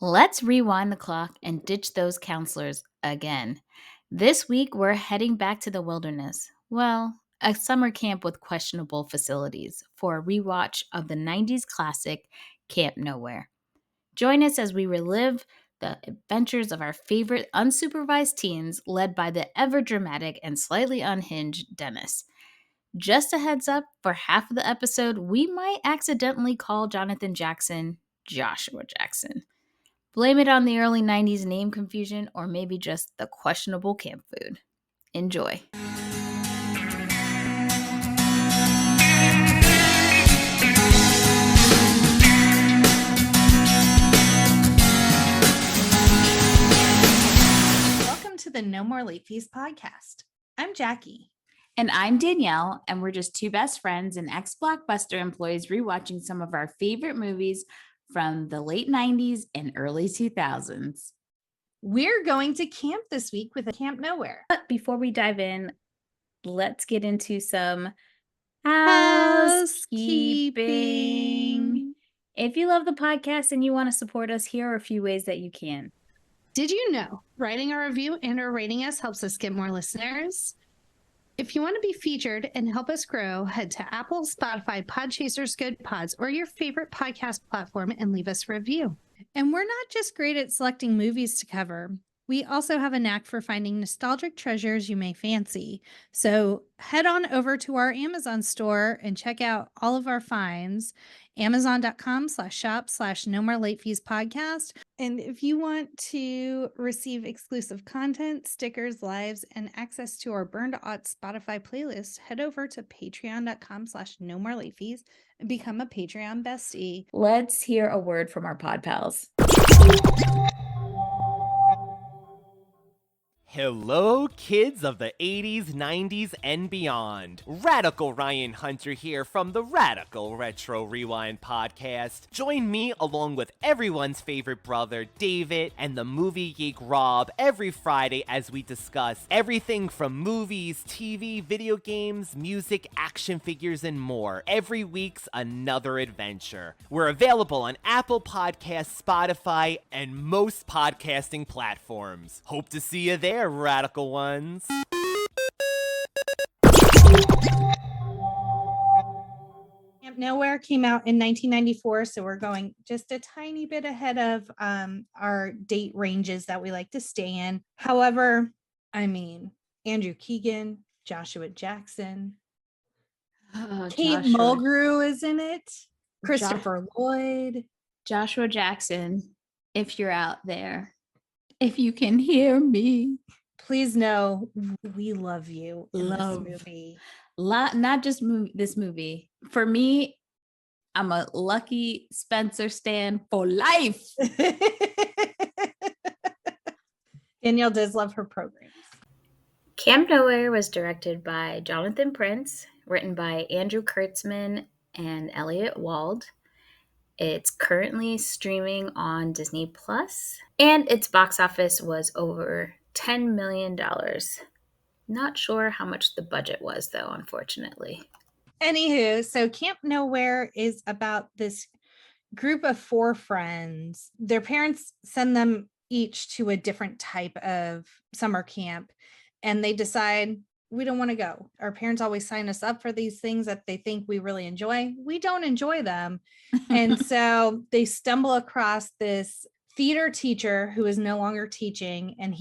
Let's rewind the clock and ditch those counselors again. This week, we're heading back to the wilderness. Well, a summer camp with questionable facilities for a rewatch of the 90s classic Camp Nowhere. Join us as we relive the adventures of our favorite unsupervised teens led by the ever dramatic and slightly unhinged Dennis. Just a heads up, for half of the episode, we might accidentally call Jonathan Jackson Joshua Jackson. Blame it on the early 90s name confusion or maybe just the questionable camp food. Enjoy. Welcome to the No More Late Fees podcast. I'm Jackie. And I'm Danielle, and we're just two best friends and ex-Blockbuster employees rewatching some of our favorite movies from the late 90s and early 2000s. We're going to camp this week with a Camp Nowhere. But before we dive in, let's get into some housekeeping. If you love the podcast and you want to support us, here are a few ways that you can. Did you know writing a review and or rating us helps us get more listeners? If you want to be featured and help us grow, head to Apple, Spotify, Podchasers, Good Pods, or your favorite podcast platform and leave us a review. And we're not just great at selecting movies to cover. We also have a knack for finding nostalgic treasures you may fancy. So head on over to our Amazon store and check out all of our finds. Amazon.com/shop/No More Late Fees podcast. And if you want to receive exclusive content, stickers, lives, and access to our Burn to Aught Spotify playlist, head over to patreon.com/No More Late Fees and become a Patreon bestie. Let's hear a word from our pod pals. Hello, kids of the 80s, 90s, and beyond. Radical Ryan Hunter here from the Radical Retro Rewind podcast. Join me along with everyone's favorite brother, David, and the movie geek Rob every Friday as we discuss everything from movies, TV, video games, music, action figures, and more. Every week's another adventure. We're available on Apple Podcasts, Spotify, and most podcasting platforms. Hope to see you there, radical ones. Camp Nowhere came out in 1994, so we're going just a tiny bit ahead of our date ranges that we like to stay in. However, Andrew Keegan, Joshua Jackson, Kate Mulgrew is in it, Christopher Lloyd. Joshua Jackson, if you're out there, if you can hear me, please know we love you in this movie. Not just this movie. For me, I'm a Lucky Spencer stan for life. Danielle does love her programs. Camp Nowhere was directed by Jonathan Prince, written by Andrew Kurtzman and Elliot Wald. It's currently streaming on Disney Plus, and its box office was over $10 million. Not sure how much the budget was, though, unfortunately. Anywho, so Camp Nowhere is about this group of 4 friends. Their parents send them each to a different type of summer camp, and they decide, we don't want to go. Our parents always sign us up for these things that they think we really enjoy. We don't enjoy them. And so they stumble across this theater teacher who is no longer teaching, and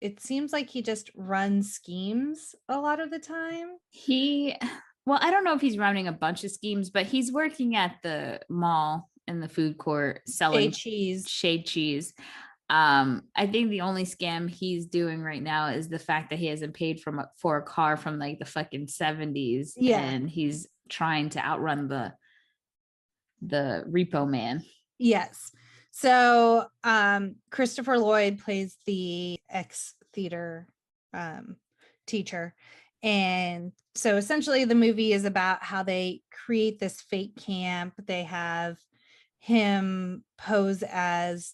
it seems like he just runs schemes a lot of the time. Well, I don't know if he's running a bunch of schemes, but he's working at the mall in the food court selling shade cheese. I think the only scam he's doing right now is the fact that he hasn't paid for a car from like the fucking 70s. Yeah. And he's trying to outrun the repo man. Yes. So Christopher Lloyd plays the ex-theater teacher. And so essentially the movie is about how they create this fake camp. They have him pose as,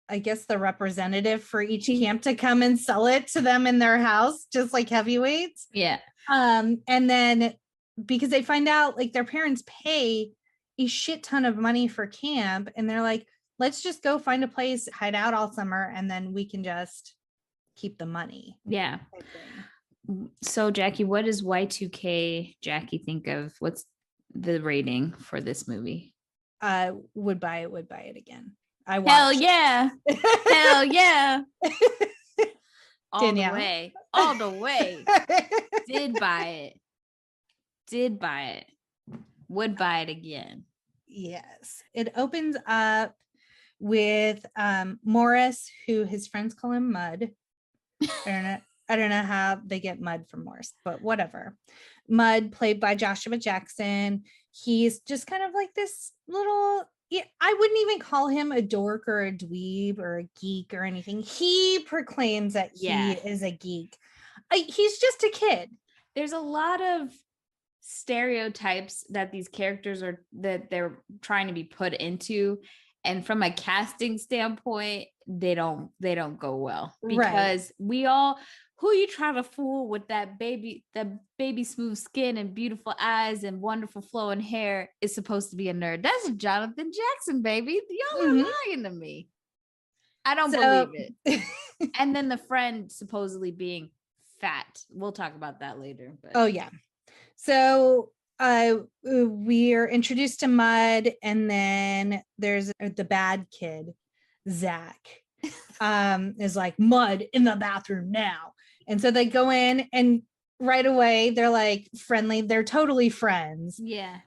I guess, the representative for each camp to come and sell it to them in their house, just like heavyweights. Yeah. And then because they find out like their parents pay a shit ton of money for camp, and they're like, let's just go find a place, hide out all summer, and then we can just keep the money. Yeah. So Jackie, what does Y2K Jackie think of? What's the rating for this movie? Would buy it again. I watched. Hell yeah. Hell yeah. All Danielle. the way. All the way. Did buy it. Would buy it again. Yes. It opens up with Morris, who his friends call him Mud. I don't know how they get Mud from Morris, but whatever. Mud, played by Joshua Jackson. He's just kind of like this little, I wouldn't even call him a dork or a dweeb or a geek or anything. He proclaims that he is a geek. He's just a kid. There's a lot of stereotypes that these characters that they're trying to be put into, and from a casting standpoint, they don't go well, because we all, who you trying to fool with that baby smooth skin and beautiful eyes and wonderful flowing hair is supposed to be a nerd. That's Jonathan Jackson, baby. Y'all are lying to me. I don't believe it. And then the friend supposedly being fat. We'll talk about that later. But. Oh yeah. So we are introduced to Mud, and then there's the bad kid, Zach, is like, Mud in the bathroom now. And so they go in, and right away they're like friendly. They're totally friends. Yeah.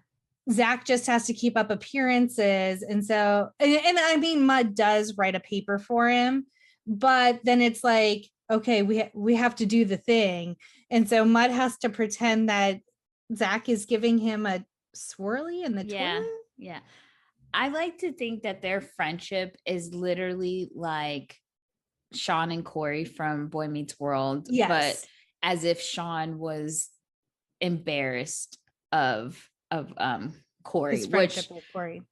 Zach just has to keep up appearances. And so, and I mean, Mud does write a paper for him, but then it's like, okay, we have to do the thing. And so Mud has to pretend that Zach is giving him a swirly in the toilet. Yeah. I like to think that their friendship is literally like Sean and Corey from Boy Meets World, but as if Sean was embarrassed of Corey,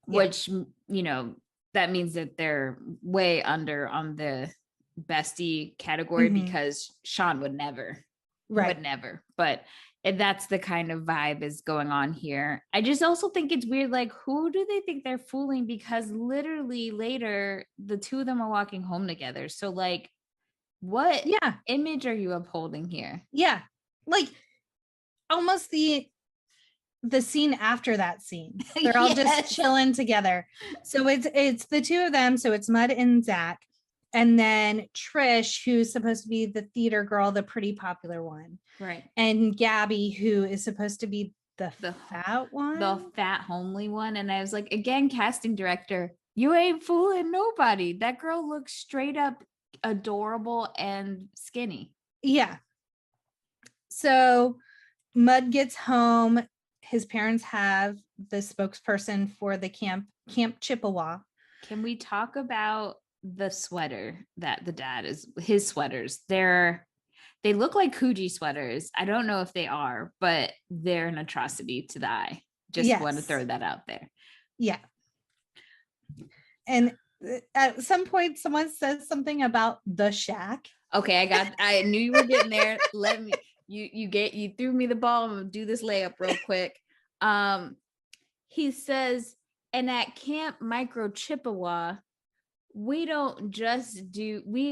which you know, that means that they're way under on the bestie category, because Sean would never, but that's the kind of vibe is going on here. I just also think it's weird, like, who do they think they're fooling? Because literally later the two of them are walking home together. So like, what image are you upholding here? Yeah, like almost the scene after that scene, they're all just chilling together. So it's the two of them. So it's Mud and Zach, and then Trish, who's supposed to be the theater girl, the pretty popular one, right? And Gabby, who is supposed to be the fat one, the fat homely one. And I was like, again, casting director, you ain't fooling nobody. That girl looks straight up adorable and skinny. Yeah. So Mud gets home. His parents have the spokesperson for the Camp Chippewa. Can we talk about the sweater that the dad is, his sweaters? They look like Coogee sweaters. I don't know if they are, but they're an atrocity to the eye. Just want to throw that out there. Yeah. And at some point someone says something about the shack. Okay, I knew you were getting there. Let me, you threw me the ball. I'm gonna do this layup real quick. He says, and at Camp Micro Chippewa, we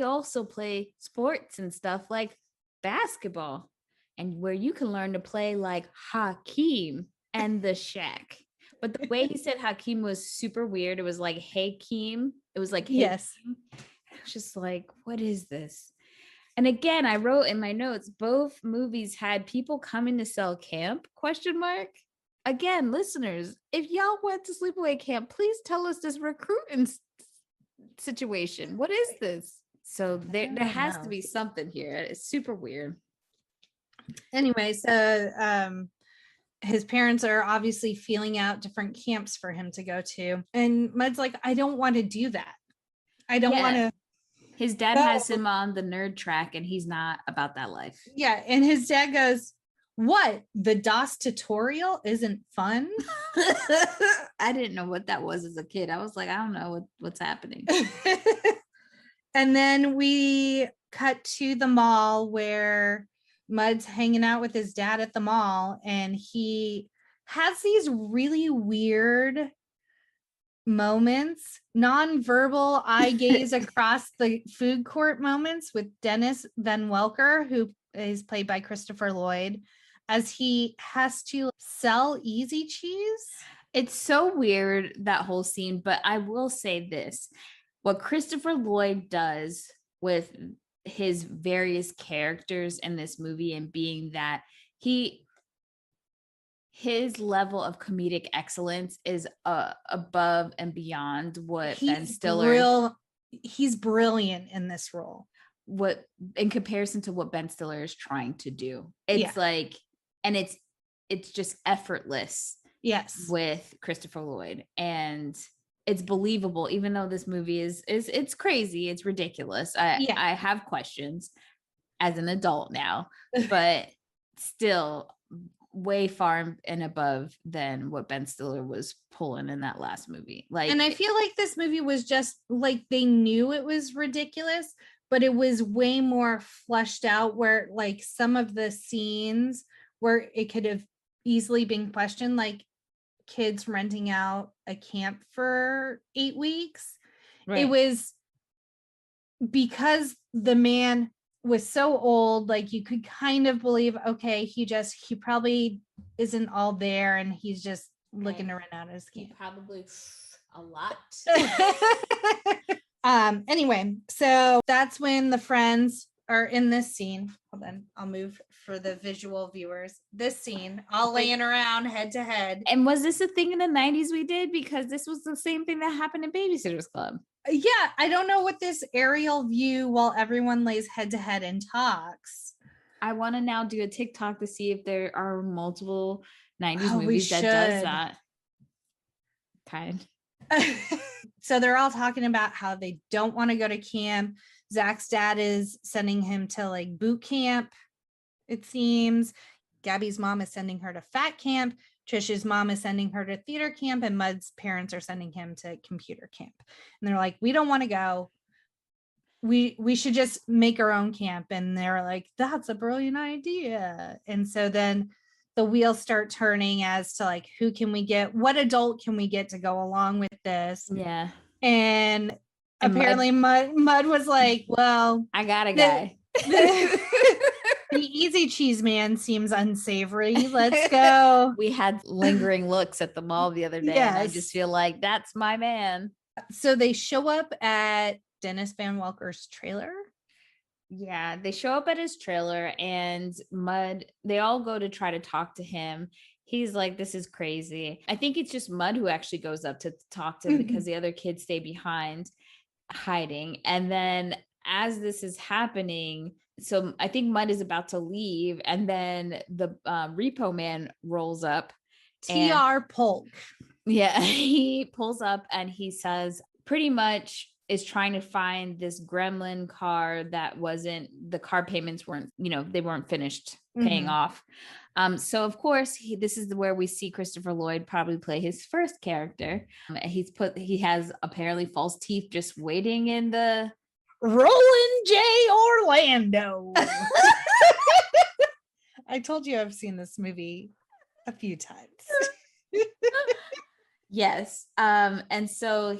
also play sports and stuff like basketball, and where you can learn to play like Hakeem and the shack. But the way he said Hakeem was super weird. It was like, hey, Keem. It was like, hey, yes. Keem. I was just like, what is this? And again, I wrote in my notes, both movies had people coming to sell camp, ? Again, listeners, if y'all went to sleepaway camp, please tell us this recruiting situation. What is this? So there has to be something here. It's super weird. Anyway, so his parents are obviously feeling out different camps for him to go to. And Mud's like, I don't want to do that. I don't want to. His dad has him on the nerd track, and he's not about that life. Yeah. And his dad goes, what? The DOS tutorial isn't fun? I didn't know what that was as a kid. I was like, I don't know what's happening. And then we cut to the mall where Mud's hanging out with his dad at the mall, and he has these really weird moments, non-verbal eye gaze across the food court moments with Dennis Van Welker, who is played by Christopher Lloyd, as he has to sell easy cheese. It's so weird, that whole scene, but I will say this. What Christopher Lloyd does with his various characters in this movie, and being that his level of comedic excellence is above and beyond what Ben Stiller. He's brilliant in this role. What, in comparison to what Ben Stiller is trying to do, it's like, and it's just effortless. Yes, with Christopher Lloyd, and it's believable, even though this movie is it's crazy, it's ridiculous. I have questions as an adult now, but still way far and above than what Ben Stiller was pulling in that last movie. Like, and I feel like this movie was just like, they knew it was ridiculous, but it was way more fleshed out, where like some of the scenes where it could have easily been questioned, like kids renting out a camp for 8 weeks. Right. It was because the man was so old, like you could kind of believe, okay, he probably isn't all there, and he's just looking to rent out his camp. He probably a lot. Anyway, so that's when the friends are in this scene. Hold on, I'll move for the visual viewers. This scene, all laying around head to head. And was this a thing in the 90s we did? Because this was the same thing that happened in Babysitter's Club. Yeah, I don't know what this aerial view while everyone lays head to head and talks. I want to now do a TikTok to see if there are multiple 90s movies that does that. Kind. So they're all talking about how they don't want to go to camp. Zach's dad is sending him to like boot camp, it seems. Gabby's mom is sending her to fat camp. Trish's mom is sending her to theater camp, and Mud's parents are sending him to computer camp. And they're like, we don't want to go. We should just make our own camp. And they're like, that's a brilliant idea. And so then the wheels start turning as to like, who can we get? What adult can we get to go along with this? Yeah. And apparently Mud was like, well, I got a guy. The easy cheese man seems unsavory. Let's go. We had lingering looks at the mall the other day. Yes. And I just feel like that's my man. So they show up at Dennis Van Welker's trailer. Yeah, they show up at his trailer, and Mud, they all go to try to talk to him. He's like, this is crazy. I think it's just Mud who actually goes up to talk to him because the other kids stay behind hiding. And then as this is happening, so I think Mud is about to leave, and then the repo man rolls up. TR Polk. Yeah, he pulls up and he says, pretty much is trying to find this gremlin car that the car payments weren't, they weren't finished paying off. So of course this is where we see Christopher Lloyd probably play his first character. He has apparently false teeth just waiting in the Roland J. Orlando. I told you I've seen this movie a few times. Yes. And so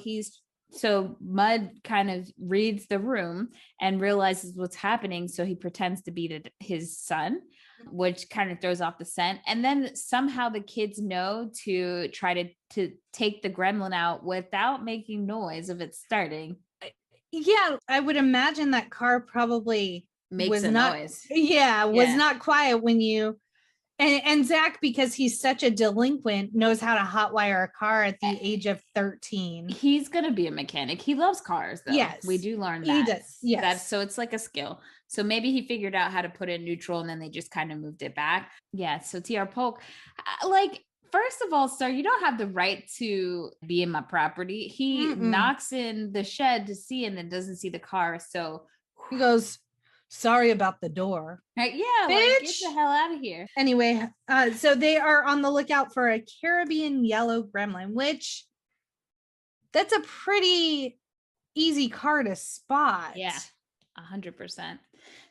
Mud kind of reads the room and realizes what's happening. So he pretends to be his son, which kind of throws off the scent. And then somehow the kids know to try to take the gremlin out without making noise of it starting. Yeah, I would imagine that car probably makes a noise. Yeah, was not quiet when you... And Zach, because he's such a delinquent, knows how to hotwire a car at the age of 13. He's going to be a mechanic. He loves cars, though. Yes. We do learn that. He does, yes. So it's like a skill. So maybe he figured out how to put it in neutral, and then they just kind of moved it back. Yeah, so TR Polk, first of all, sir, you don't have the right to be in my property. He knocks in the shed to see and then doesn't see the car. So he goes, sorry about the door. Right? Yeah, bitch. Get the hell out of here. Anyway, so they are on the lookout for a Caribbean yellow gremlin, which that's a pretty easy car to spot. Yeah, 100%.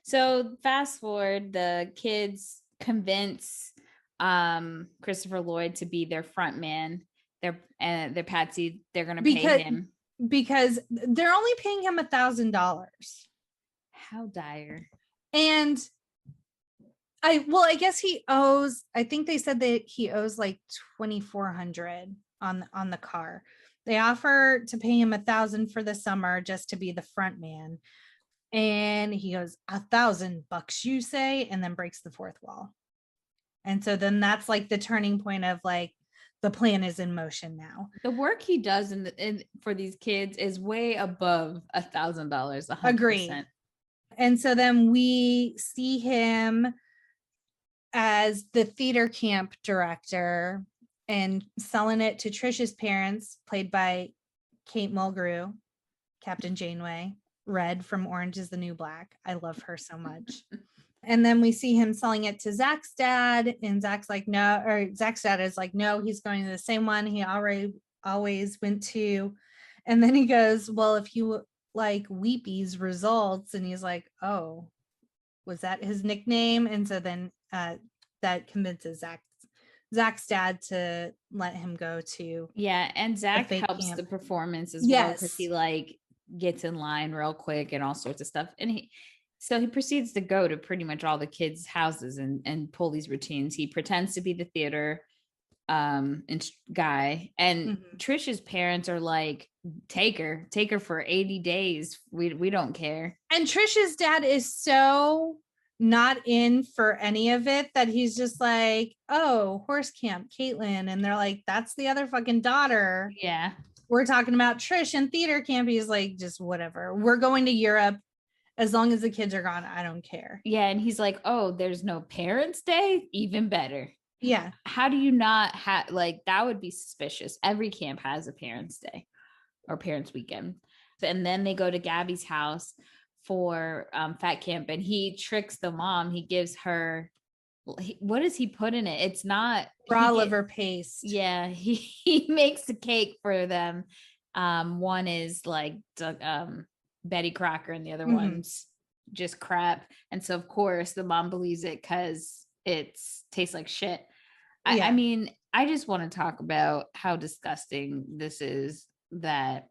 So fast forward, the kids convince Christopher Lloyd to be their front man. they're Patsy. They're gonna pay him because they're only paying him $1,000. How dire. And I guess he owes, I think they said that he owes like $2,400 on the car. They offer to pay him $1,000 for the summer just to be the front man. And he goes, $1,000, you say, and then breaks the fourth wall. And so then that's like the turning point of like, the plan is in motion now. The work he does for these kids is way above $1,000. 100%. Agreed. And so then we see him as the theater camp director and selling it to Trish's parents, played by Kate Mulgrew, Captain Janeway, Red from Orange is the New Black. I love her so much. And then we see him selling it to Zach's dad, and Zach's like, no, or Zach's dad is like, no, he's going to the same one he always went to. And then he goes, well, if you like Weepy's results, and he's like, oh, was that his nickname? And so then that convinces Zach's dad to let him go to and Zach helps camp. The performance as well, because he like gets in line real quick and all sorts of stuff. And he proceeds to go to pretty much all the kids' houses and pull these routines. He pretends to be the theater guy, and Trish's parents are like, take her for 80 days. We don't care. And Trish's dad is so not in for any of it that he's just like, oh, horse camp, Caitlin. And they're like, that's the other fucking daughter. Yeah. We're talking about Trish and theater camp. He's like, just whatever. We're going to Europe. As long as the kids are gone, I don't care. Yeah. And he's like, oh, there's no Parents' Day? Even better. Yeah. How do you not have, like, that would be suspicious. Every camp has a Parents' Day or Parents' Weekend. And then they go to Gabby's house for fat camp, and he tricks the mom. He gives her, what does he put in it? It's not raw liver paste. Yeah. He makes a cake for them. One is like Betty Crocker, and the other one's just crap. And so of course the mom believes it because it tastes like shit. I mean, I just want to talk about how disgusting this is, that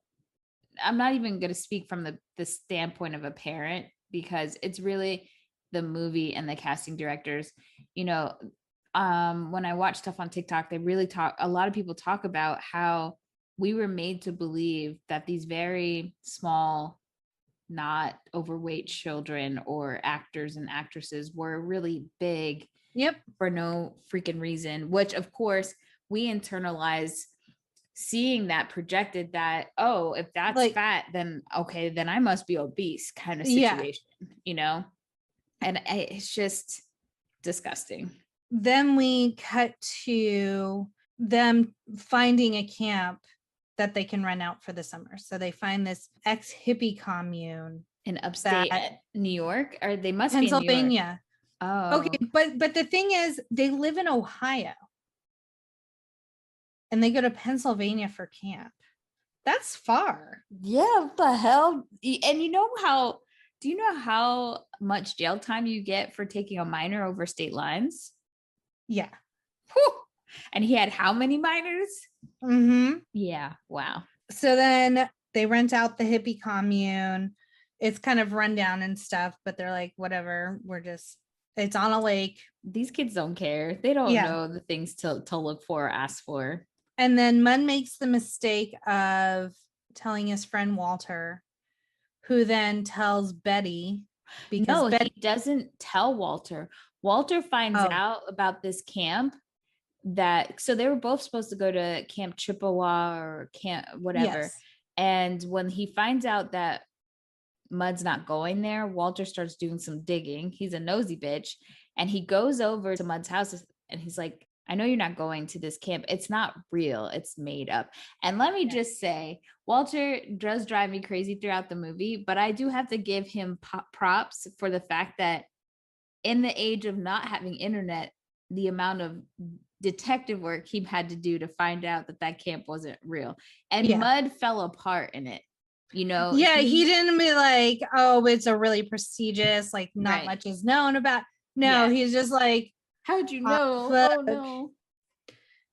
I'm not even going to speak from the standpoint of a parent, because it's really the movie and the casting directors. You know, when I watch stuff on TikTok, a lot of people talk about how we were made to believe that these very small, not overweight children or actors and actresses were really big for no freaking reason, which of course we internalize, seeing that projected that, oh, if that's like, fat, then okay, then I must be obese kind of situation, you know? And it's just disgusting. Then we cut to them finding a camp that they can rent out for the summer. So they find this ex-hippie commune in upstate New York, or they must Pennsylvania. Be in New York. Oh, okay. But the thing is, they live in Ohio, and they go to Pennsylvania for camp. That's far. Yeah, what the hell? And do you know how much jail time you get for taking a minor over state lines? Yeah. Whew. And he had how many minors? Yeah. Wow. So then they rent out the hippie commune. It's kind of run down and stuff, but they're like, whatever, it's on a lake. These kids don't care. They don't know the things to look for or ask for. And then Munn makes the mistake of telling his friend Walter, who then tells Betty, because he doesn't tell Walter. Walter finds out about this camp so they were both supposed to go to Camp Chippewa or camp whatever. Yes. And when he finds out that Mud's not going there, Walter starts doing some digging. He's a nosy bitch. And he goes over to Mud's house and he's like, I know you're not going to this camp. It's not real. It's made up. And let me just say, Walter does drive me crazy throughout the movie, but I do have to give him props for the fact that in the age of not having internet, the amount of detective work he had to do to find out that camp wasn't real. And Mud fell apart in it. You know, he didn't be like, oh, it's a really prestigious, like not much is known about. No, he's just like, how'd you know? Oh no.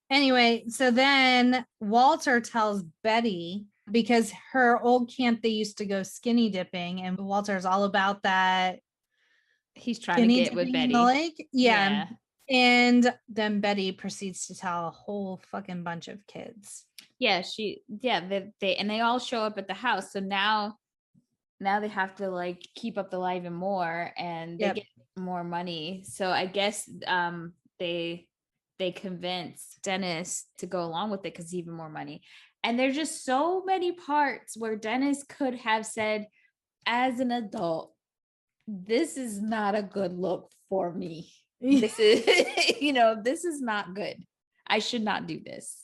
Anyway, so then Walter tells Betty, because her old camp, they used to go skinny dipping, and Walter's all about that. He's trying to get with In Betty. the lake. Yeah. And then Betty proceeds to tell a whole fucking bunch of kids. Yeah, they all show up at the house. So now they have to like keep up the lie even more, and they get more money. So I guess they convince Dennis to go along with it because even more money. And there's just so many parts where Dennis could have said, as an adult, this is not a good look for me. This is, this is not good. I should not do this.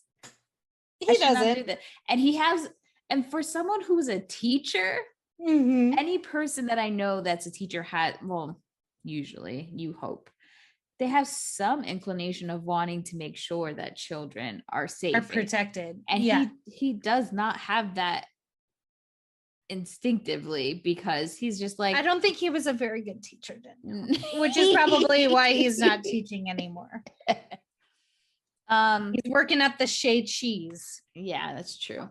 He doesn't do that. And he has, and for someone who's a teacher, any person that I know that's a teacher had, well, usually you hope they have some inclination of wanting to make sure that children are safe, are protected. And he does not have that instinctively, because he's just like, I don't think he was a very good teacher then, which is probably why he's not teaching anymore. He's working up the shade cheese. Yeah, that's true.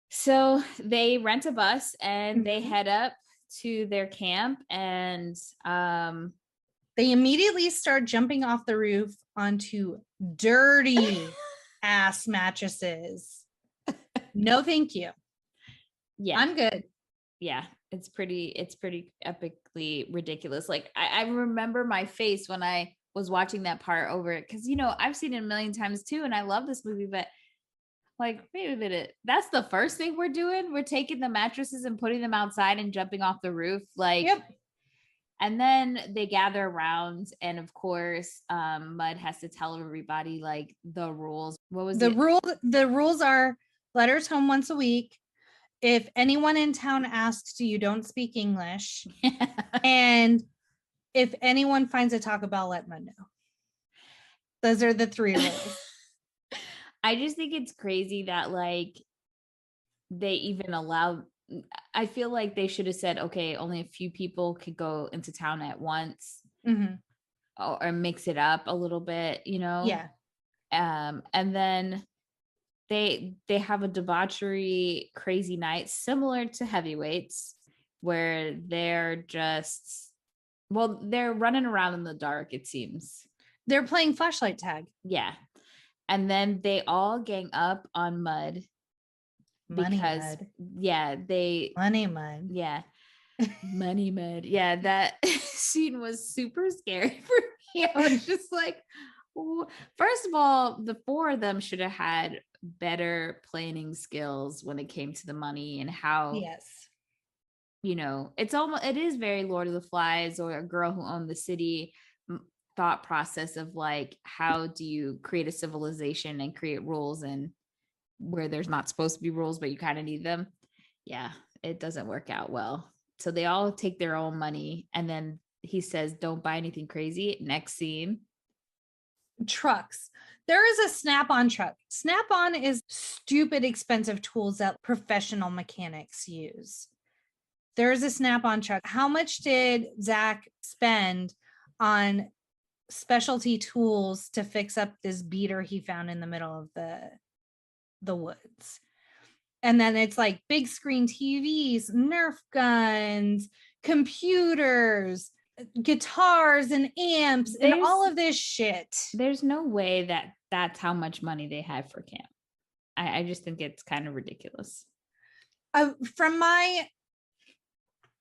So they rent a bus and they head up to their camp, and they immediately start jumping off the roof onto dirty ass mattresses. No, thank you. Yeah, I'm good. Yeah, it's pretty epically ridiculous. Like I remember my face when I was watching that part over it, because I've seen it a million times too, and I love this movie, but like, wait a minute, that's the first thing we're doing? We're taking the mattresses and putting them outside and jumping off the roof, like. Yep. And then they gather around, and of course, Mud has to tell everybody like the rules. What was the rule? The rules are letters home once a week. If anyone in town asks you, don't speak English. And if anyone finds a Taco Bell, let Mud know. Those are the 3 rules. I just think it's crazy that like they even allow. I feel like they should have said, okay, only a few people could go into town at once, or mix it up a little bit, Yeah. And then they have a debauchery crazy night similar to Heavyweights, where they're running around in the dark, it seems. They're playing flashlight tag. Yeah. And then they all gang up on Mud. Money Because Mud. Money Mud. Yeah. Money Mud. Yeah, that scene was super scary for me. I was just like, first of all, the 4 of them should have had better planning skills when it came to the money and how it is very Lord of the Flies or A Girl Who Owned the City thought process of like, how do you create a civilization and create rules and where there's not supposed to be rules, but you kind of need them. Yeah, it doesn't work out well. So they all take their own money, and then he says, don't buy anything crazy. Next scene. Trucks. There is a Snap-on truck. Snap-on is stupid expensive tools that professional mechanics use. There is a Snap-on truck. How much did Zach spend on specialty tools to fix up this beater he found in the middle of the woods? And then it's like big screen TVs, Nerf guns, computers, guitars and amps, and all of this shit. There's no way that that's how much money they have for camp. I just think it's kind of ridiculous. From my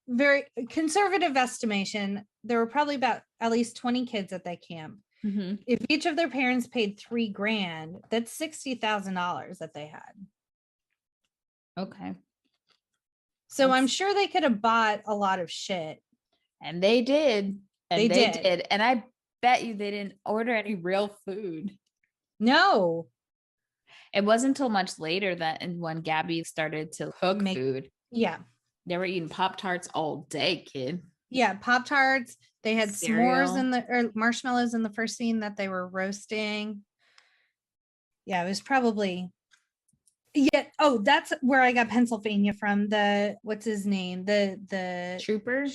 very conservative estimation, there were probably about at least 20 kids at that camp. If each of their parents paid $3,000, that's $60,000 that they had. Okay. So I'm sure they could have bought a lot of shit. And they did. And they did. And I bet you they didn't order any real food. No. It wasn't until much later that when Gabby started to cook food. Yeah. They were eating Pop-Tarts all day, kid. Yeah, Pop-Tarts. They had Cereal. s'mores or marshmallows in the first scene that they were roasting. Yeah, it was probably. Yeah. Oh, that's where I got Pennsylvania from. What's his name? The trooper.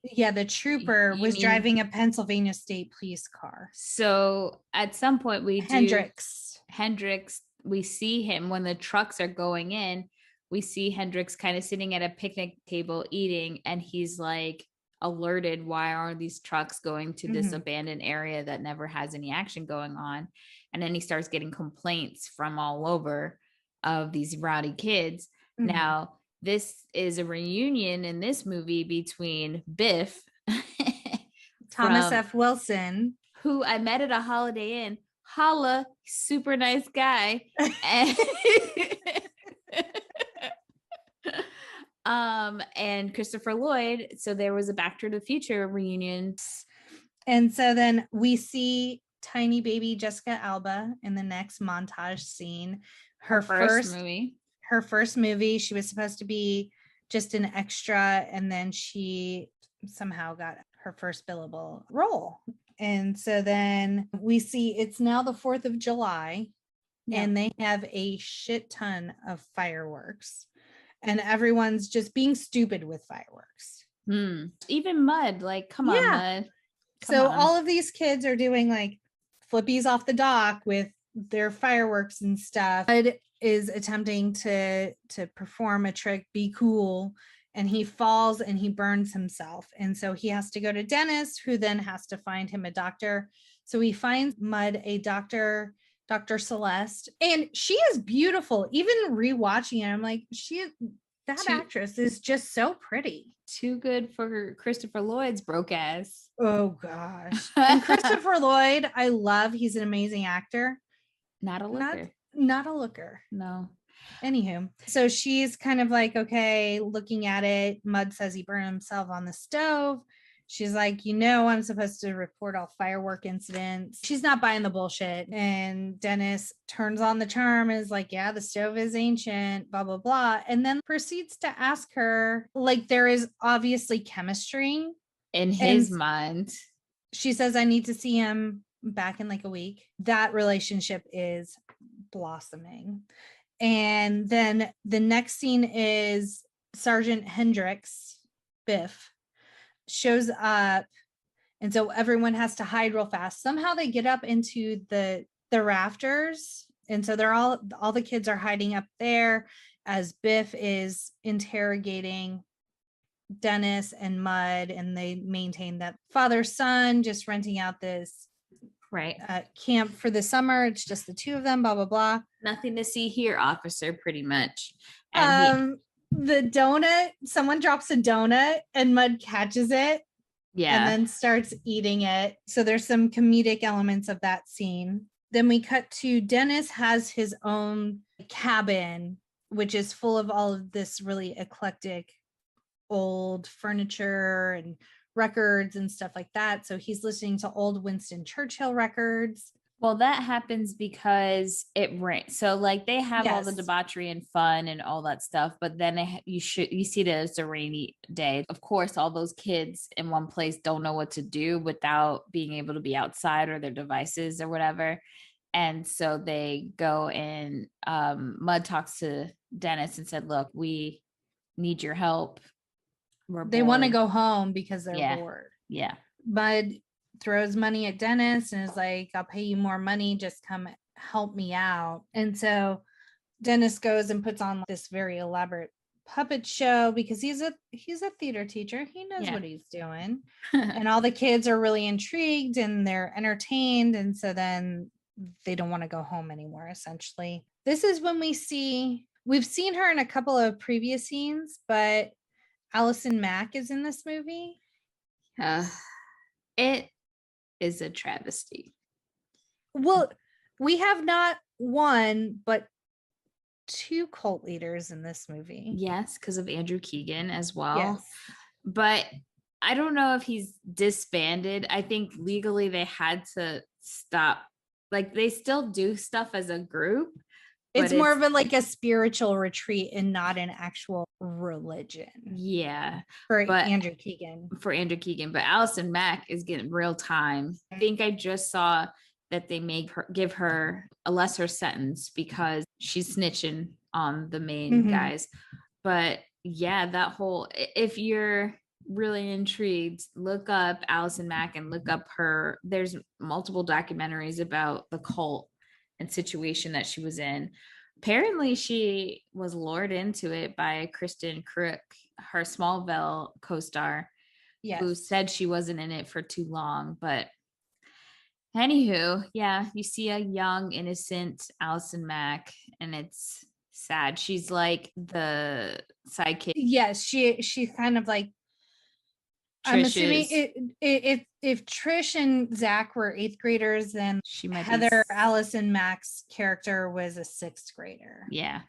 Yeah, the trooper was driving a Pennsylvania State Police car. So at some point Hendrix. Hendrix, we see him when the trucks are going in, we see Hendrix kind of sitting at a picnic table eating, and he's like alerted, why are these trucks going to this abandoned area that never has any action going on? And then he starts getting complaints from all over of these rowdy kids. Now, this is a reunion in this movie between Biff, Thomas F. Wilson, who I met at a Holiday Inn. Holla, super nice guy. And Christopher Lloyd. So there was a Back to the Future reunion. And so then we see tiny baby Jessica Alba in the next montage scene. Her first movie. Her first movie. She was supposed to be just an extra, and then she somehow got her first billable role. And so then we see it's now the 4th of July, and they have a shit ton of fireworks, and everyone's just being stupid with fireworks. Even Mud, like, come on, Mud. So all of these kids are doing like flippies off the dock with their fireworks and stuff. Mud is attempting to perform a trick, be cool, and he falls and he burns himself. And so he has to go to Dennis, who then has to find him a doctor. So he finds Mud a doctor, Dr. Celeste, and she is beautiful. Even rewatching it, I'm like, that actress is just so pretty. Too good for Christopher Lloyd's broke ass. Oh gosh. And Christopher Lloyd, I love. He's an amazing actor. Not a looker. Not a looker. No. Anywho, so she's kind of like, okay, looking at it. Mud says he burned himself on the stove. She's like, I'm supposed to report all firework incidents. She's not buying the bullshit. And Dennis turns on the charm and is like, yeah, the stove is ancient, blah, blah, blah. And then proceeds to ask her, like, there is obviously chemistry in his mind. She says, I need to see him back in like a week. That relationship is blossoming. And then the next scene is Sergeant Hendrix, Biff, shows up, and so everyone has to hide real fast. Somehow they get up into the rafters, and so they're all the kids are hiding up there as Biff is interrogating Dennis and Mud, and they maintain that father-son just renting out this camp for the summer. It's just the two of them, blah blah blah. Nothing to see here, officer, pretty much. And the donut, someone drops a donut and Mud catches it and then starts eating it. So there's some comedic elements of that scene. Then we cut to Dennis has his own cabin, which is full of all of this really eclectic old furniture and records and stuff like that. So he's listening to old Winston Churchill records. Well, that happens because it rains. So like they have all the debauchery and fun and all that stuff, but then you see it as a rainy day. Of course, all those kids in one place don't know what to do without being able to be outside or their devices or whatever. And so they go and Mud talks to Dennis and said, look, we need your help. They want to go home because they're bored. Yeah. Mud throws money at Dennis and is like, I'll pay you more money, just come help me out. And so Dennis goes and puts on this very elaborate puppet show because he's a theater teacher. He knows what he's doing. And all the kids are really intrigued and they're entertained. And so then they don't want to go home anymore, essentially. This is when we've seen her in a couple of previous scenes, but Allison Mack is in this movie. It is a travesty. Well, we have not one, but two cult leaders in this movie. Yes, because of Andrew Keegan as well. Yes. But I don't know if he's disbanded. I think legally they had to stop. Like they still do stuff as a group. It's more of a spiritual retreat and not an actual religion. Yeah. For Andrew Keegan. But Allison Mack is getting real time. I think I just saw that they give her a lesser sentence because she's snitching on the main guys. But yeah, that whole, if you're really intrigued, look up Allison Mack and look up there's multiple documentaries about the cult. and situation that she was in. Apparently, she was lured into it by Kristen Crook, her Smallville co-star, who said she wasn't in it for too long. But anywho, yeah, you see a young, innocent Allison Mack, and it's sad. She's like the sidekick. Yes, she's kind of like, I'm assuming if Trish and Zach were 8th graders, then she might Heather Allison Mack's character was a 6th grader. Yeah.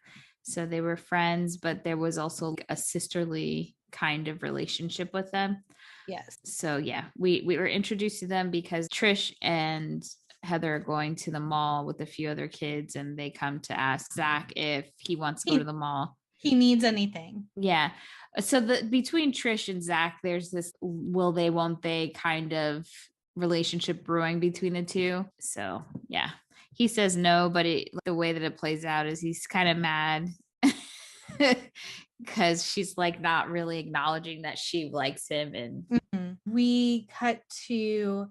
So they were friends, but there was also a sisterly kind of relationship with them. Yes. So yeah, we were introduced to them because Trish and Heather are going to the mall with a few other kids, and they come to ask Zach if he wants to go to the mall. He needs anything. Yeah. So between Trish and Zach, there's this will they, won't they kind of relationship brewing between the two. So yeah, he says no, but the way that it plays out is he's kind of mad because she's like not really acknowledging that she likes him. And we cut to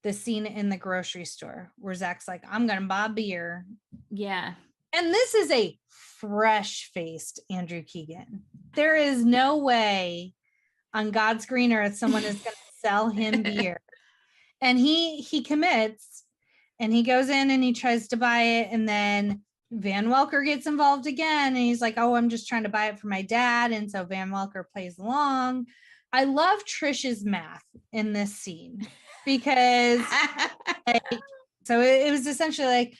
the scene in the grocery store where Zach's like, I'm gonna buy beer. Yeah. And this is a fresh-faced Andrew Keegan. There is no way on God's green earth someone is going to sell him beer. And he commits, and he goes in and he tries to buy it, and then Van Welker gets involved again, and he's like, oh, I'm just trying to buy it for my dad. And so Van Welker plays along. I love Trish's math in this scene because so it was essentially like,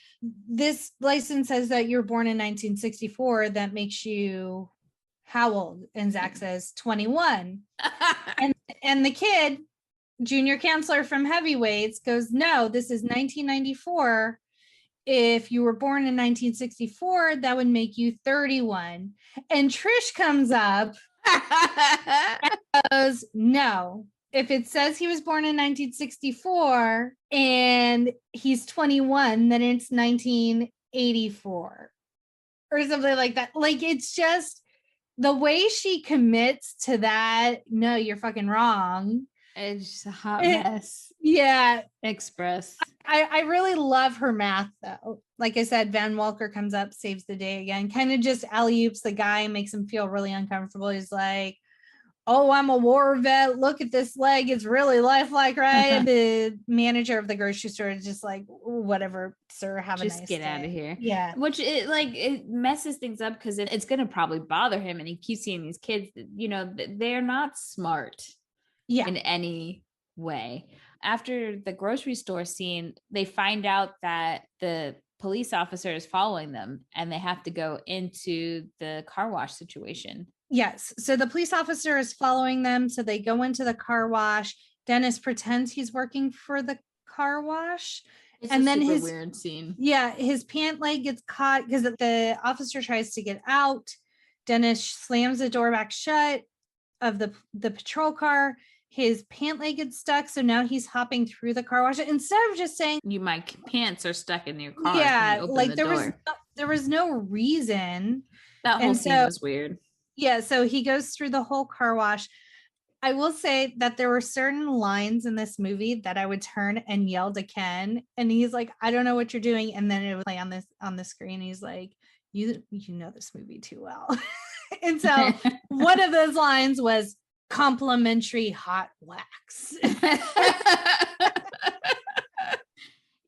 this license says that you're born in 1964. That makes you how old? And Zach says 21. and the kid, junior counselor from Heavyweights, goes, no, this is 1994. If you were born in 1964, that would make you 31. And Trish comes up and goes, no. If it says he was born in 1964 and he's 21, then it's 1984 or something like that. Like, it's just the way she commits to that. No, you're fucking wrong. It's just a hot mess. Yeah. Express. I really love her math, though. Like I said, Van Welker comes up, saves the day again, kind of just alley-oops the guy, makes him feel really uncomfortable. He's like, oh, I'm a war vet. Look at this leg. It's really lifelike, right? And the manager of the grocery store is just like, whatever, sir, have a nice day. Just get out of here. Yeah. Which it messes things up because it's going to probably bother him. And he keeps seeing these kids, they're not smart in any way. After the grocery store scene, they find out that the police officer is following them and they have to go into the car wash situation. Yes. So the police officer is following them. So they go into the car wash. Dennis pretends he's working for the car wash. And then his weird scene. Yeah. His pant leg gets caught because the officer tries to get out. Dennis slams the door back shut of the patrol car. His pant leg gets stuck. So now he's hopping through the car wash instead of just saying, my pants are stuck in your car. Yeah. Like there was no reason. That whole scene was weird. Yeah, so he goes through the whole car wash. I will say that there were certain lines in this movie that I would turn and yell to Ken, and he's like, I don't know what you're doing. And then it would play on the screen. He's like, you know this movie too well. And so one of those lines was complimentary hot wax.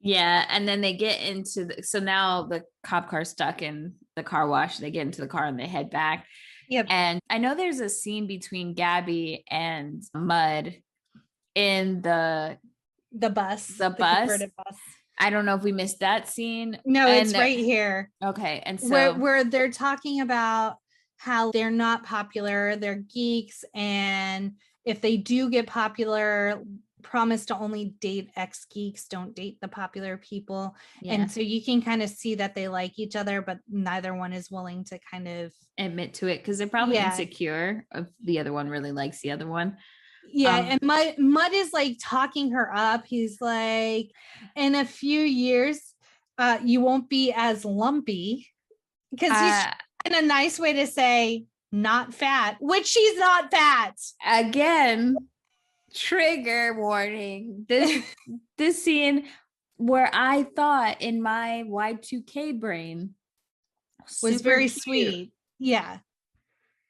Yeah, and then they get into so now the cop car's stuck in the car wash. They get into the car and they head back. Yep. And I know there's a scene between Gabby and Mud in the bus. The converted bus. I don't know if we missed that scene. No, it's right here. Okay. And so where they're talking about how they're not popular, they're geeks, and if they do get popular, promise to only date ex-geeks, don't date the popular people. Yeah. And so you can kind of see that they like each other, but neither one is willing to kind of admit to it because they're probably insecure if the other one really likes the other one. Yeah. And Mud is like talking her up. He's like, in a few years, you won't be as lumpy, because he's in a nice way to say not fat, which she's not fat. Again, trigger warning. This scene, where I thought in my Y2K brain Was super very cute sweet. Yeah.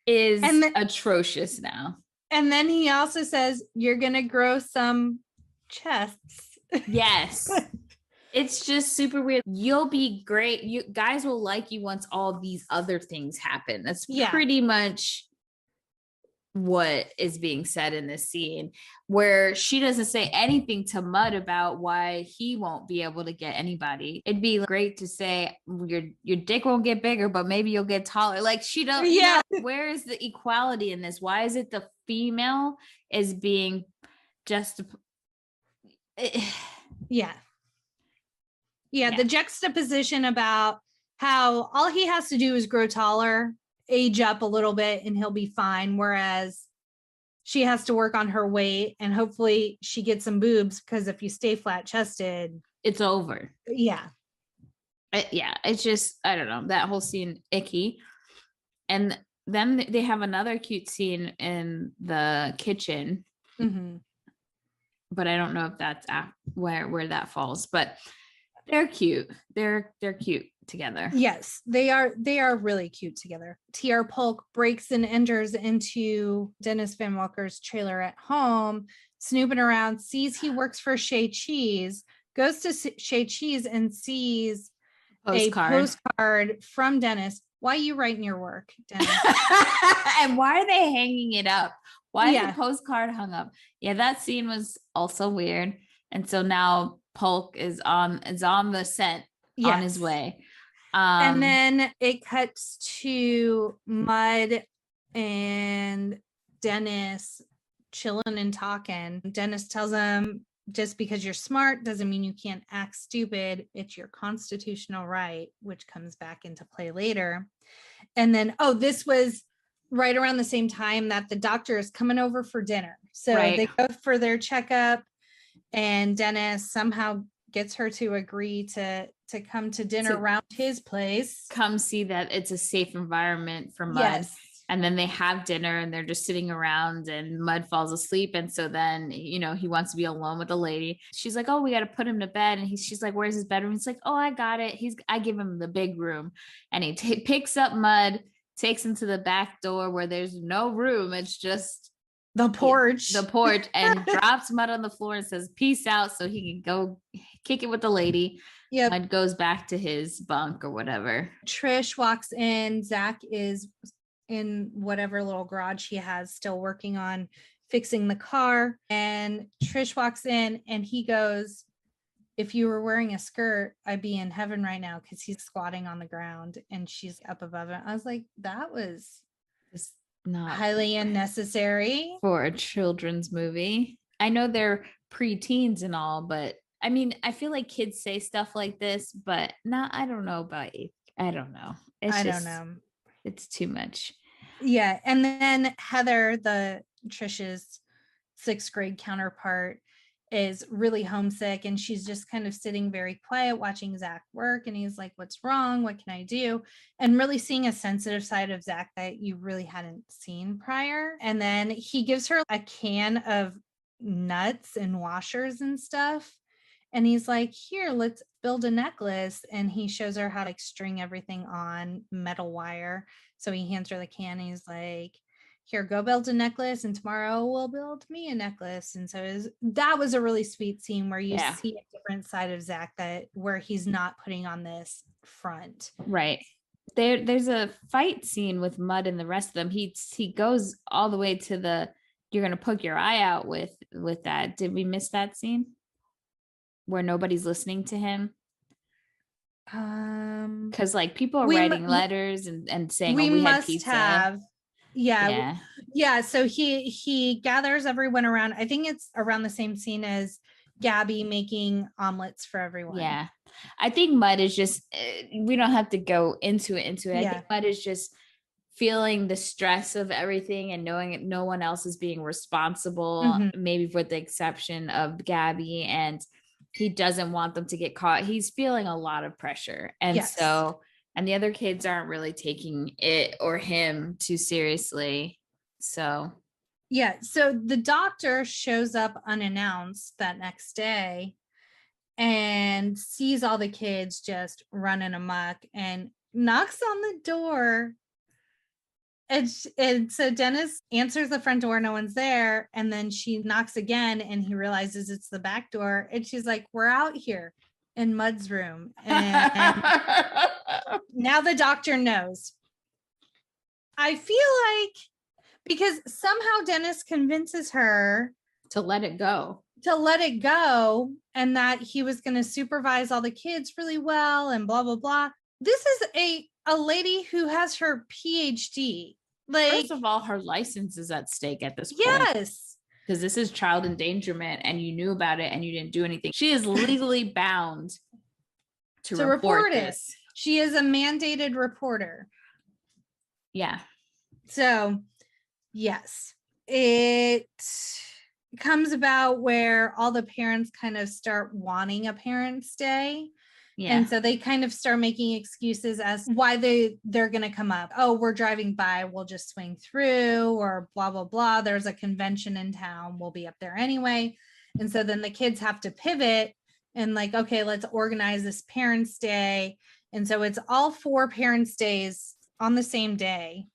is And then, atrocious now. and then he also says, you're going to grow some chests. Yes. It's just super weird. You'll be great. You guys will like you once all these other things happen. That's pretty much what is being said in this scene, where she doesn't say anything to Mud about why he won't be able to get anybody. It'd be great to say your dick won't get bigger, but maybe you'll get taller. Like she don't. Yeah. Where is the equality in this? Why is it the female is being just? Yeah. The juxtaposition about how all he has to do is grow taller, age up a little bit, and he'll be fine. Whereas she has to work on her weight and hopefully she gets some boobs, because if you stay flat chested, it's over. Yeah. It's just, I don't know, that whole scene, icky. And then they have another cute scene in the kitchen. Mm-hmm. But I don't know if that's where that falls, but they're cute. They're cute together. Yes, they are really cute together. TR Polk breaks and enters into Dennis Van Walker's trailer at home, snooping around, sees he works for Shea Cheese, goes to Shea Cheese and sees a postcard from Dennis. Why are you writing your work, Dennis? And why are they hanging it up? Why is the postcard hung up? Yeah, that scene was also weird. And so now Polk is on the set on his way. And then it cuts to Mud and Dennis chilling and talking. Dennis tells him, just because you're smart doesn't mean you can't act stupid. It's your constitutional right, which comes back into play later. And then, this was right around the same time that the doctor is coming over for dinner. So they go for their checkup, and Dennis somehow gets her to agree to come to dinner around his place. Come see that it's a safe environment for Mud. Yes. And then they have dinner and they're just sitting around and Mud falls asleep. And so then, he wants to be alone with the lady. She's like, oh, we got to put him to bed. And she's like, where's his bedroom? He's like, oh, I got it. I give him the big room. And he picks up Mud, takes him to the back door where there's no room. It's just the porch, and drops Mud on the floor and says, peace out. So he can go kick it with the lady. Yep. Mud goes back to his bunk or whatever. Trish walks in. Zach is in whatever little garage he has, still working on fixing the car. And Trish walks in and he goes, if you were wearing a skirt, I'd be in heaven right now, because he's squatting on the ground and she's up above it. I was like, that was just not highly unnecessary for a children's movie. I know they're pre-teens and all, but I mean, I feel like kids say stuff like this, but I don't know about it. I don't know. I don't know. It's too much. Yeah. And then Heather, the Trish's 6th grade counterpart, is really homesick, and she's just kind of sitting very quiet watching Zach work. And he's like, what's wrong? What can I do? And really seeing a sensitive side of Zach that you really hadn't seen prior. And then he gives her a can of nuts and washers and stuff. And he's like, here, let's build a necklace. And he shows her how to string everything on metal wire. So he hands her the can and he's like, here, go build a necklace, and tomorrow we'll build me a necklace. And so that was a really sweet scene where you see a different side of Zach, where he's not putting on this front. Right. There's a fight scene with Mud and the rest of them. He goes all the way to the, you're going to poke your eye out with that. Did we miss that scene where nobody's listening to him? Because like people are writing letters and saying, we had pizza. Yeah. So he gathers everyone around. I think it's around the same scene as Gabby making omelets for everyone. Yeah. I think Mud is just, we don't have to go into it. I think Mud is just feeling the stress of everything and knowing that no one else is being responsible, maybe with the exception of Gabby, and he doesn't want them to get caught. He's feeling a lot of pressure. And and the other kids aren't really taking it or him too seriously. So the doctor shows up unannounced that next day and sees all the kids just running amok and knocks on the door. And so Dennis answers the front door, no one's there. And then she knocks again and he realizes it's the back door. And she's like, we're out here in Mud's room. And now the doctor knows. I feel like because somehow Dennis convinces her to let it go. And that he was going to supervise all the kids really well and blah, blah, blah. This is a lady who has her PhD. Like, first of all, her license is at stake at this point. Yes. Because this is child endangerment and you knew about it and you didn't do anything. She is legally bound to report this. She is a mandated reporter. Yeah. So, yes, it comes about where all the parents kind of start wanting a parent's day. Yeah. And so they kind of start making excuses as why they're going to come up. Oh, we're driving by. We'll just swing through or blah, blah, blah. There's a convention in town. We'll be up there anyway. And so then the kids have to pivot and like, okay, let's organize this parents' day. And so it's all 4 parents' days on the same day,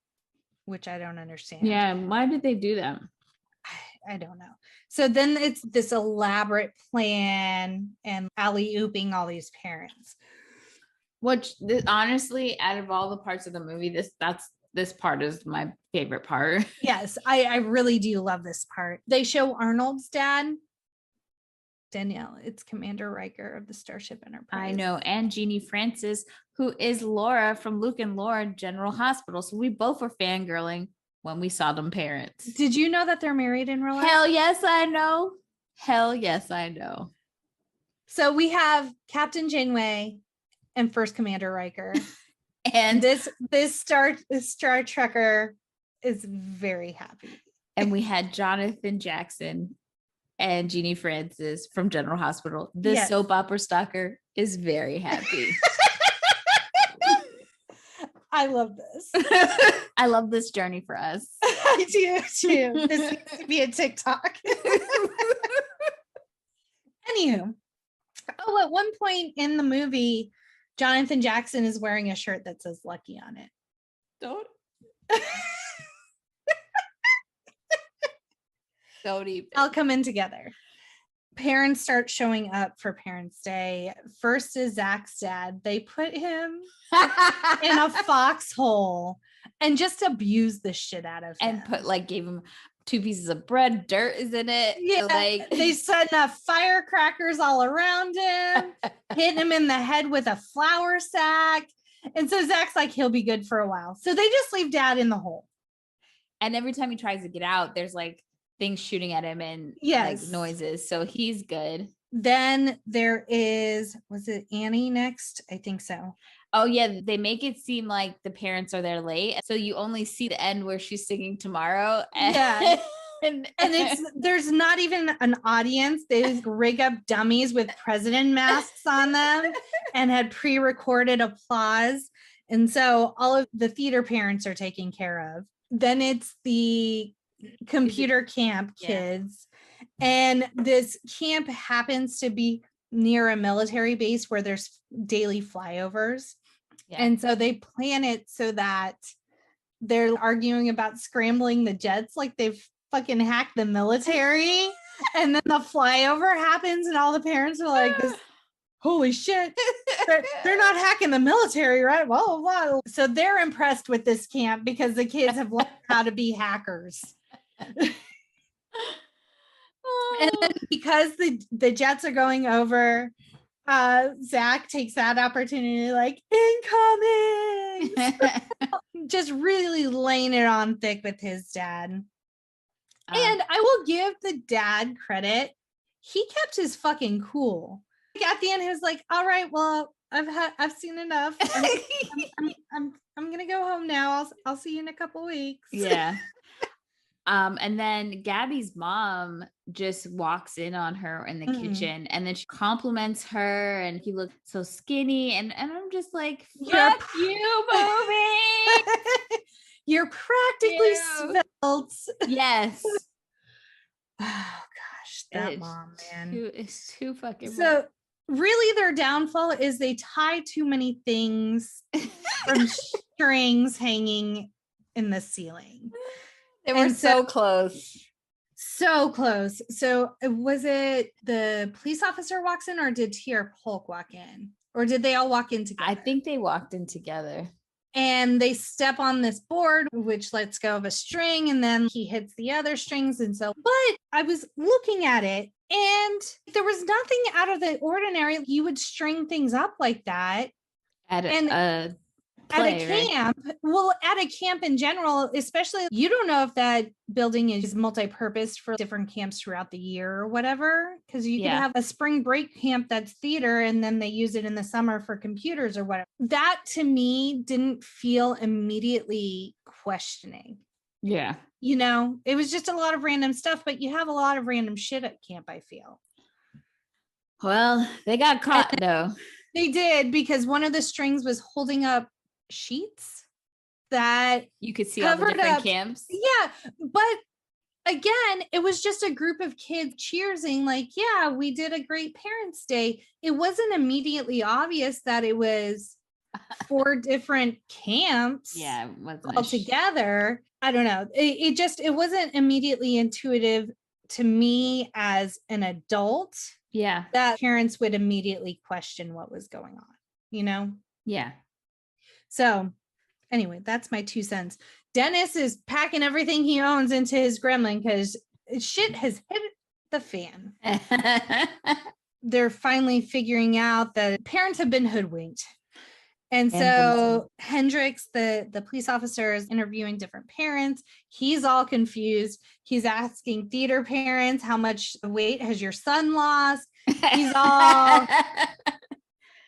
which I don't understand. Yeah. Why did they do that? I don't know. So then it's this elaborate plan and alley-ooping all these parents. Which honestly, out of all the parts of the movie, this part is my favorite part. Yes, I really do love this part. They show Arnold's dad. Danielle, it's Commander Riker of the Starship Enterprise. I know. And Genie Francis, who is Laura from Luke and Laura General Hospital. So we both were fangirling when we saw them parents. Did you know that they're married in real life? Hell yes, I know. Hell yes, I know. So we have Captain Janeway and First Commander Riker. And this Star Trekker is very happy. And we had Jonathan Jackson and Genie Francis from General Hospital. The soap opera stalker is very happy. I love this. I love this journey for us. I do too. This needs to be a TikTok. Anywho, at one point in the movie, Jonathan Jackson is wearing a shirt that says Lucky on it. Don't even. I'll come in together. Parents start showing up for Parents' Day. First is Zach's dad. They put him in a foxhole and just abuse the shit out of him. And gave him 2 pieces of bread. Dirt is in it. Yeah, so they set enough firecrackers all around him, hit him in the head with a flour sack. And so Zach's like, he'll be good for a while. So they just leave dad in the hole. And every time he tries to get out, there's things shooting at him and noises. So he's good. Then there is, was it Annie next? I think so. Oh yeah. They make it seem like the parents are there late. So you only see the end where she's singing Tomorrow. Yeah. and there's not even an audience. They rig up dummies with president masks on them and had pre-recorded applause. And so all of the theater parents are taken care of. Then it's the computer camp kids. And this camp happens to be near a military base where there's daily flyovers. Yeah. And so they plan it so that they're arguing about scrambling the jets like they've fucking hacked the military. And then the flyover happens and all the parents are like, holy shit, they're not hacking the military, right? Blah, blah, blah. So they're impressed with this camp because the kids have learned how to be hackers. And then because the jets are going over, Zach takes that opportunity incoming. Just really laying it on thick with his dad. And I will give the dad credit. He kept his fucking cool. At the end, he was like, all right, well, I've seen enough. I'm gonna go home now. I'll see you in a couple weeks. Yeah. And then Gabby's mom just walks in on her in the kitchen and then she compliments her and he looks so skinny and I'm just like, fuck you, movie. You're practically svelte. Yes. Oh gosh, that mom, man. It's too fucking so really their downfall is they tie too many things from strings hanging in the ceiling. They were And so close. So close. So was it the police officer walks in, or did T.R. Polk walk in? Or did they all walk in together? I think they walked in together. And they step on this board, which lets go of a string, and then he hits the other strings. And so, but I was looking at it, and there was nothing out of the ordinary. You would string things up like that. At a play, camp, right? Well, at a camp in general, especially, you don't know if that building is multi-purpose for different camps throughout the year or whatever, because you could have a spring break camp that's theater and then they use it in the summer for computers or whatever. That to me didn't feel immediately questioning. Yeah. You know, it was just a lot of random stuff, but you have a lot of random shit at camp, I feel. Well, they got caught though. They did, because one of the strings was holding up sheets that you could see all the different camps. Yeah, but again, it was just a group of kids cheersing like, yeah, we did a great Parents' Day. It wasn't immediately obvious that it was 4 different camps. Yeah, it wasn't all together. I don't know. It wasn't immediately intuitive to me as an adult. Yeah, that parents would immediately question what was going on, you know? Yeah. So anyway, that's my 2 cents. Dennis is packing everything he owns into his gremlin because shit has hit the fan. They're finally figuring out that parents have been hoodwinked. And so Hendricks, the police officer, is interviewing different parents. He's all confused. He's asking theater parents, how much weight has your son lost?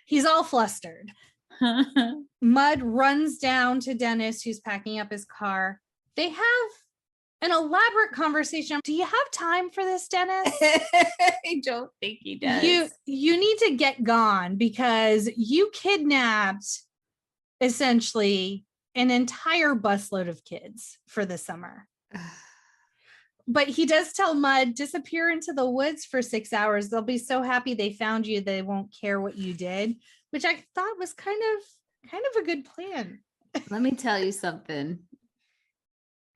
He's all flustered. Mud runs down to Dennis, who's packing up his car. They have an elaborate conversation. Do you have time for this, Dennis? I don't think he does. You need to get gone because you kidnapped essentially an entire busload of kids for the summer. But he does tell Mud, disappear into the woods for 6 hours. They'll be so happy they found you, they won't care what you did, which I thought was kind of a good plan. Let me tell you something.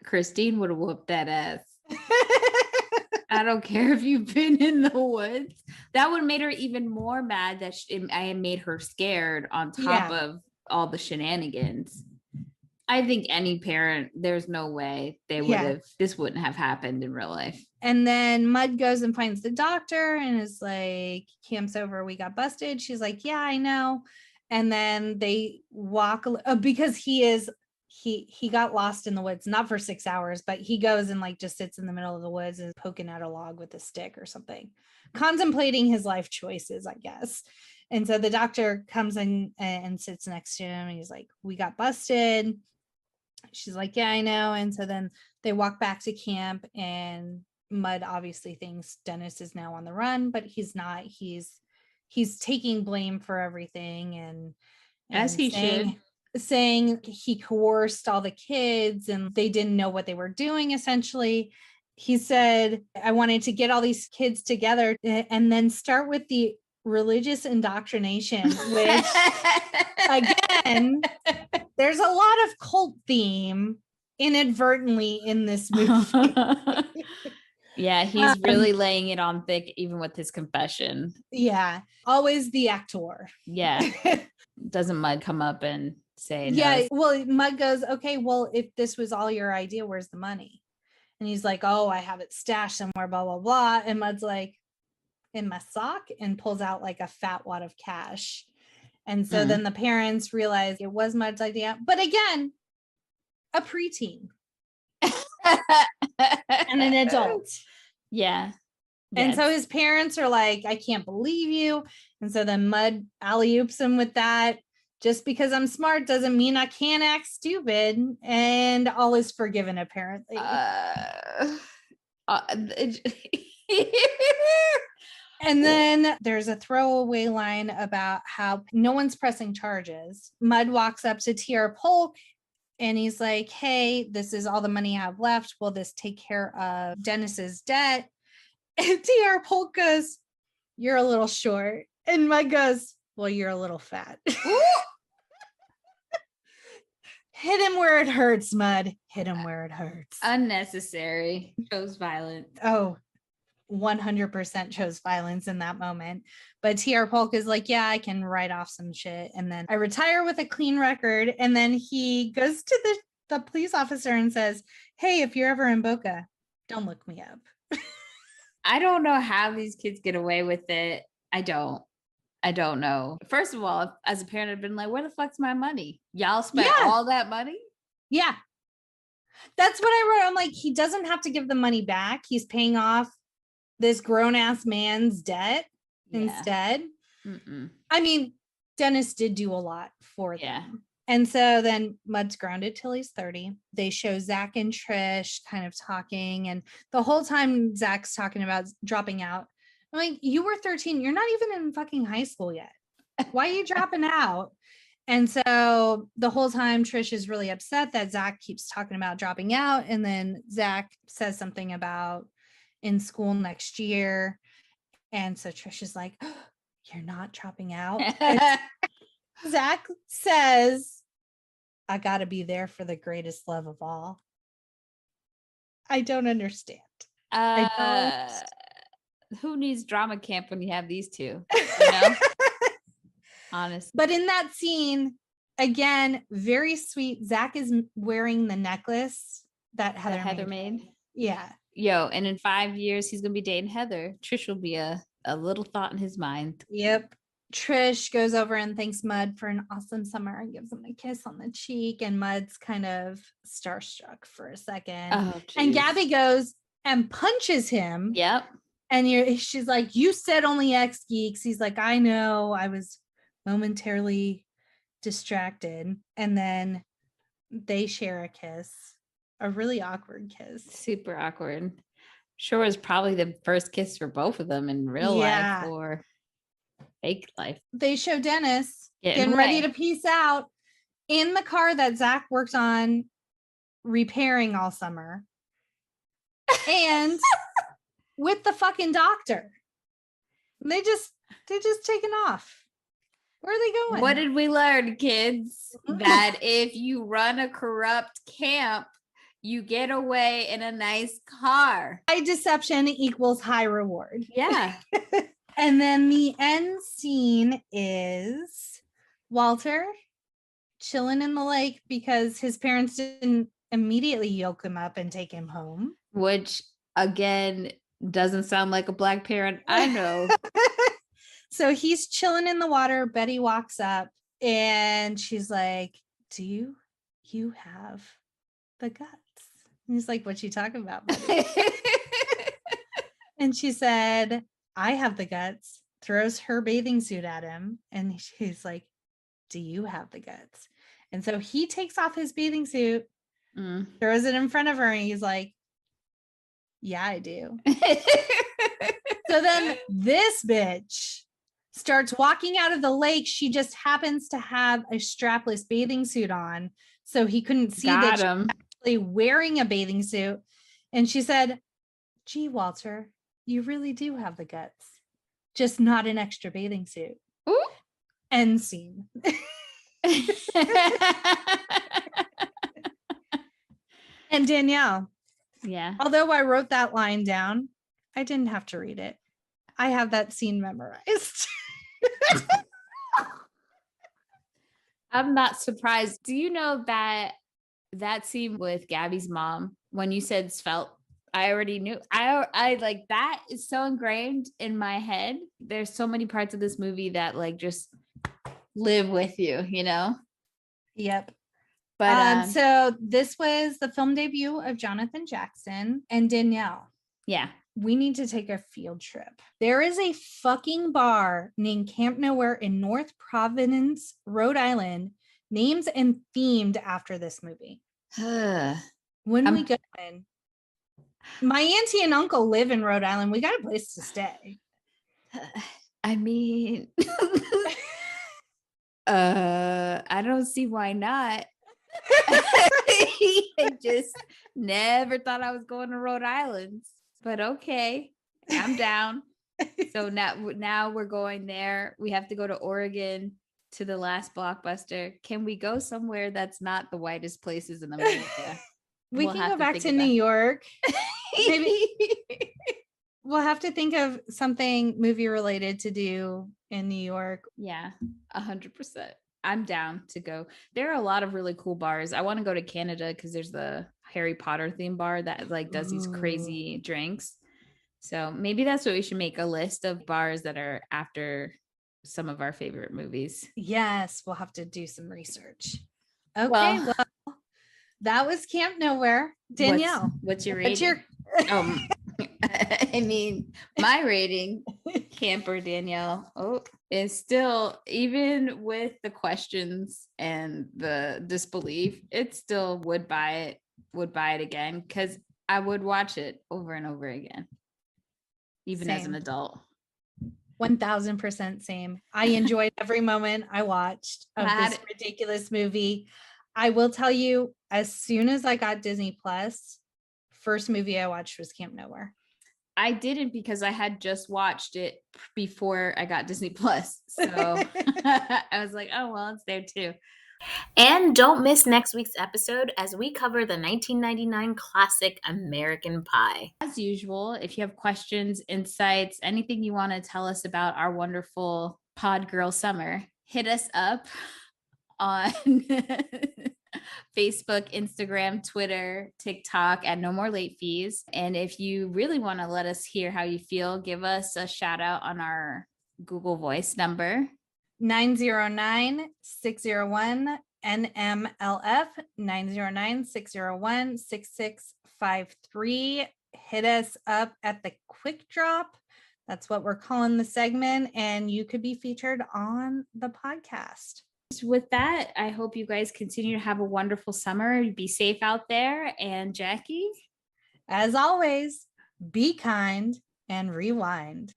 Christine would have whooped that ass. I don't care if you've been in the woods. That would have made her even more mad that I had made her scared on top of all the shenanigans. I think any parent, there's no way they would have, this wouldn't have happened in real life. And then Mud goes and finds the doctor and is like, camp's over, we got busted. She's like, yeah, I know. And then they walk because he got lost in the woods, not for 6 hours, but he goes and like just sits in the middle of the woods and poking at a log with a stick or something, contemplating his life choices, I guess. And so the doctor comes in and sits next to him and he's like, we got busted. She's like, yeah, I know. And so then they walk back to camp and Mud obviously thinks Dennis is now on the run, but he's not. He's taking blame for everything and as he should. Saying he coerced all the kids and they didn't know what they were doing, essentially. He said, I wanted to get all these kids together and then start with the religious indoctrination, which again, there's a lot of cult theme inadvertently in this movie. Yeah, he's really laying it on thick, even with his confession. Yeah, always the actor. Yeah. Doesn't Mud come up and say no? Yeah, well, Mud goes, okay, well, if this was all your idea, where's the money? And he's like, oh, I have it stashed somewhere, blah, blah, blah. And Mud's like, in my sock, and pulls out like a fat wad of cash. And so then the parents realize it was Mud's idea. But again, a preteen. And an adult. Yeah. And so his parents are like, I can't believe you. And so then Mud alley-oops him with that. Just because I'm smart doesn't mean I can't act stupid. And all is forgiven, apparently. And then there's a throwaway line about how no one's pressing charges. Mud walks up to T.R. Polk and he's like, hey, this is all the money I have left. Will this take care of Dennis's debt? And T.R. Polk goes, you're a little short. And Mud goes, well, you're a little fat. Hit him where it hurts, Mud. Hit him where it hurts. Unnecessary. Chose violence. Oh, 100% chose violence in that moment. But TR Polk is like, yeah, I can write off some shit. And then I retire with a clean record. And then he goes to the police officer and says, hey, if you're ever in Boca, don't look me up. I don't know how these kids get away with it. I don't know. First of all, as a parent, I've been like, where the fuck's my money? Y'all spent all that money? Yeah. That's what I wrote. I'm like, he doesn't have to give the money back. He's paying off this grown-ass man's debt instead. I mean, Dennis did do a lot for them. And so then Mud's grounded till he's 30. They show Zach and Trish kind of talking. And the whole time Zach's talking about dropping out. I'm like, you were 13. You're not even in fucking high school yet. Why are you dropping out? And so the whole time Trish is really upset that Zach keeps talking about dropping out. And then Zach says something about in school next year. And so Trish is like, oh, you're not dropping out. Zach says, I got to be there for the greatest love of all. I don't understand. Who needs drama camp when you have these two? You know? Honestly. But in that scene, again, very sweet. Zach is wearing the necklace that Heather made. Yeah. Yo, and in 5 years, he's going to be dating Heather. Trish will be a little thought in his mind. Yep. Trish goes over and thanks Mud for an awesome summer and gives him a kiss on the cheek. And Mud's kind of starstruck for a second. Oh, and Gabby goes and punches him. Yep. And she's like, you said only X geeks. He's like, I know. I was momentarily distracted. And then they share a kiss, a really awkward kiss. Super awkward. Sure was probably the first kiss for both of them in real life or fake life. They show Dennis getting ready to peace out in the car that Zach worked on repairing all summer. And with the fucking doctor. They just taken off. Where are they going? What did we learn, kids? That if you run a corrupt camp, you get away in a nice car. High deception equals high reward. Yeah. And then the end scene is Walter chilling in the lake because his parents didn't immediately yoke him up and take him home. Which, again, doesn't sound like a Black parent I know. So he's chilling in the water. Betty walks up and she's like, do you have the guts? And he's like, what you talking about, Betty? And she said, I have the guts. Throws her bathing suit at him. And she's like, do you have the guts? And so he takes off his bathing suit, throws it in front of her, and he's like, yeah, I do. So then this bitch starts walking out of the lake. She just happens to have a strapless bathing suit on. So he couldn't see that she was actually wearing a bathing suit. And she said, gee, Walter, you really do have the guts. Just not an extra bathing suit. Ooh. End scene. And Danielle. Yeah. Although I wrote that line down, I didn't have to read it. I have that scene memorized. I'm not surprised. Do you know that scene with Gabby's mom, when you said svelte, I already knew. I like, that is so ingrained in my head. There's so many parts of this movie that like just live with you, you know? Yep. But so this was the film debut of Jonathan Jackson and Danielle. Yeah. We need to take a field trip. There is a fucking bar named Camp Nowhere in North Providence, Rhode Island, named and themed after this movie. When we go in, my auntie and uncle live in Rhode Island. We got a place to stay. I mean, I don't see why not. I just never thought I was going to Rhode Island, but okay, I'm down. So now we're going there. We have to go to Oregon to the last Blockbuster. Can we go somewhere that's not the whitest places in America? We We'll can have go to back think to about New it. York. Maybe we'll have to think of something movie related to do in New York. Yeah, 100%. I'm down to go. There are a lot of really cool bars. I want to go to Canada because there's the Harry Potter theme bar that like does these crazy drinks. So maybe that's what we should make, a list of bars that are after some of our favorite movies. Yes, we'll have to do some research. Okay, Well, that was Camp Nowhere. Danielle, what's your rating? I mean, my rating, Camper Danielle, is still, even with the questions and the disbelief, it still would buy it again, because I would watch it over and over again, even as an Same. adult. 1000% same. I enjoyed every moment I watched of this ridiculous movie. I will tell you, as soon as I got Disney Plus, first movie I watched was Camp Nowhere. I didn't, because I had just watched it before I got Disney Plus. So I was like, oh, well, it's there too. And don't miss next week's episode as we cover the 1999 classic American Pie. As usual, if you have questions, insights, anything you want to tell us about our wonderful Pod Girl Summer, hit us up on Facebook, Instagram, Twitter, TikTok at No More Late Fees. And if you really want to let us hear how you feel, give us a shout out on our Google Voice number. 909-601 NMLF 909-601-6653. Hit us up at the quick drop. That's what we're calling the segment, and you could be featured on the podcast. With that, I hope you guys continue to have a wonderful summer. Be safe out there. And Jackie, as always, be kind and rewind.